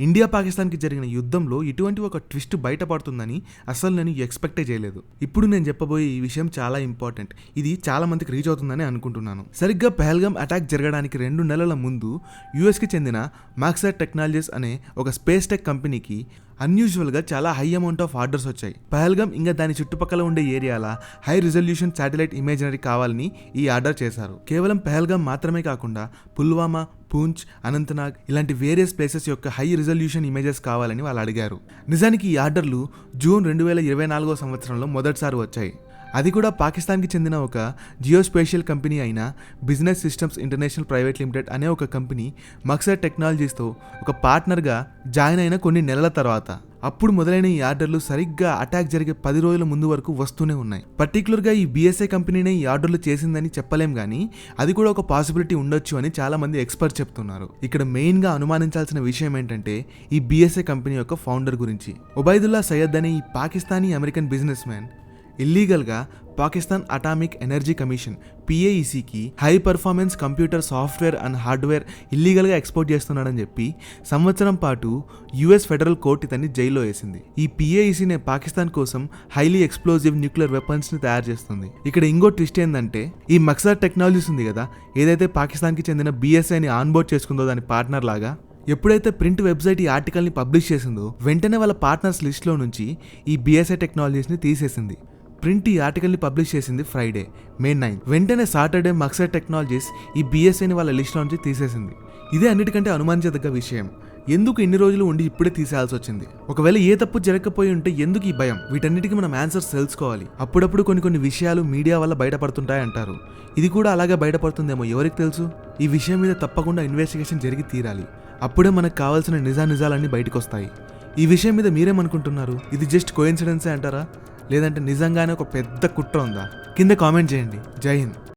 India పాకిస్తాన్కి జరిగిన యుద్ధంలో ఇటువంటి ఒక ట్విస్ట్ బయటపడుతుందని అసలు నేను ఎక్స్పెక్టే చేయలేదు. ఇప్పుడు నేను చెప్పబోయే ఈ విషయం చాలా ఇంపార్టెంట్. ఇది చాలా మందికి రీచ్ అవుతుందని అనుకుంటున్నాను. సరిగ్గా పహల్గామ్ అటాక్ జరగడానికి 2 నెలల ముందు యుఎస్కి చెందిన మాక్సాట్ టెక్నాలజీస్ అనే ఒక స్పేస్ టెక్ కంపెనీకి అన్యూజువల్గా చాలా హై అమౌంట్ ఆఫ్ ఆర్డర్స్ వచ్చాయి. పహల్గామ్ ఇంకా దాని చుట్టుపక్కల ఉండే ఏరియాల హై రిజల్యూషన్ శాటిలైట్ ఇమేజరీ కావాలని ఈ ఆర్డర్ చేశారు. కేవలం పహల్గామ్ మాత్రమే కాకుండా పుల్వామా, పూంచ్, అనంతనాగ్ ఇలాంటి వేరియస్ ప్లేసెస్ యొక్క హై రిజల్యూషన్ ఇమేజెస్ కావాలని వాళ్ళు అడిగారు. నిజానికి ఈ ఆర్డర్లు జూన్ 2024 సంవత్సరంలో మొదటిసారి వచ్చాయి. అది కూడా పాకిస్తాన్కి చెందిన ఒక జియోస్పేషియల్ కంపెనీ అయిన business systems international private limited అనే ఒక కంపెనీ మక్సర్ టెక్నాలజీస్తో ఒక పార్ట్నర్గా జాయిన్ అయిన కొన్ని నెలల తర్వాత అప్పుడు మొదలైన ఈ ఆర్డర్లు సరిగ్గా అటాక్ జరిగే 10 రోజుల ముందు వరకు వస్తూనే ఉన్నాయి. పర్టికులర్గా ఈ బిఎస్ఏ కంపెనీనే ఈ ఆర్డర్లు చేసిందని చెప్పలేం కానీ అది కూడా ఒక పాసిబిలిటీ ఉండొచ్చు అని చాలా మంది ఎక్స్పర్ట్స్ చెప్తున్నారు. ఇక్కడ మెయిన్గా అనుమానించాల్సిన విషయం ఏంటంటే ఈ బిఎస్ఏ కంపెనీ యొక్క ఫౌండర్ గురించి. ఉబైదుల్లా సయ్యద్ అనే ఈ పాకిస్తానీ అమెరికన్ బిజినెస్ మ్యాన్ ఇల్లీగల్గా పాకిస్తాన్ అటామిక్ ఎనర్జీ కమిషన్ పిఏఈసీకి high performance computer software and hardware ఇల్లీగల్గా ఎక్స్పోర్ట్ చేస్తున్నాడని చెప్పి సంవత్సరం పాటు యుఎస్ ఫెడరల్ కోర్టు ఇతన్ని జైల్లో వేసింది. ఈ పిఏఈసీనే పాకిస్తాన్ కోసం హైలీ ఎక్స్ప్లోజివ్ న్యూక్లియర్ వెపన్స్ని తయారు చేస్తుంది. ఇక్కడ ఇంకో ట్విస్ట్ ఏంటంటే ఈ మక్సర్ టెక్నాలజీస్ ఉంది కదా, ఏదైతే పాకిస్తాన్కి చెందిన బిఎస్ఐని ఆన్బోర్డ్ చేసుకుందో దాని పార్ట్నర్ లాగా, ఎప్పుడైతే ప్రింట్ వెబ్సైట్ ఈ ఆర్టికల్ని పబ్లిష్ చేసిందో వెంటనే వాళ్ళ పార్ట్నర్స్ లిస్ట్లో నుంచి ఈ బిఎస్ఐ టెక్నాలజీస్ని తీసేసింది. ప్రింట్ ఈ ఆర్టికల్ని పబ్లిష్ చేసింది ఫ్రైడే, May 9. వెంటనే సాటర్డే మక్సర్ టెక్నాలజీస్ ఈ బిఎస్ఐని వాళ్ళ లిస్ట్లో నుంచి తీసేసింది. ఇదే అన్నిటికంటే అనుమానించదగ్గ విషయం. ఎందుకు ఇన్ని రోజులు ఉండి ఇప్పుడే తీసేయాల్సి వచ్చింది? ఒకవేళ ఏ తప్పు జరగకపోయి ఉంటే ఎందుకు ఈ భయం? వీటన్నిటికీ మనం ఆన్సర్స్ తెలుసుకోవాలి. అప్పుడప్పుడు కొన్ని విషయాలు మీడియా వల్ల బయటపడుతుంటాయి అంటారు. ఇది కూడా అలాగే బయటపడుతుందేమో, ఎవరికి తెలుసు? ఈ విషయం మీద తప్పకుండా ఇన్వెస్టిగేషన్ జరిగి తీరాలి. అప్పుడే మనకు కావాల్సిన నిజాలన్నీ బయటకు వస్తాయి. ఈ విషయం మీద మీరేమనుకుంటున్నారు? ఇది జస్ట్ కోఇన్సిడెన్సే అంటారా, లేదంటే నిజంగానే ఒక పెద్ద కుట్ర ఉందా? కింద కామెంట్ చేయండి. జై హింద్.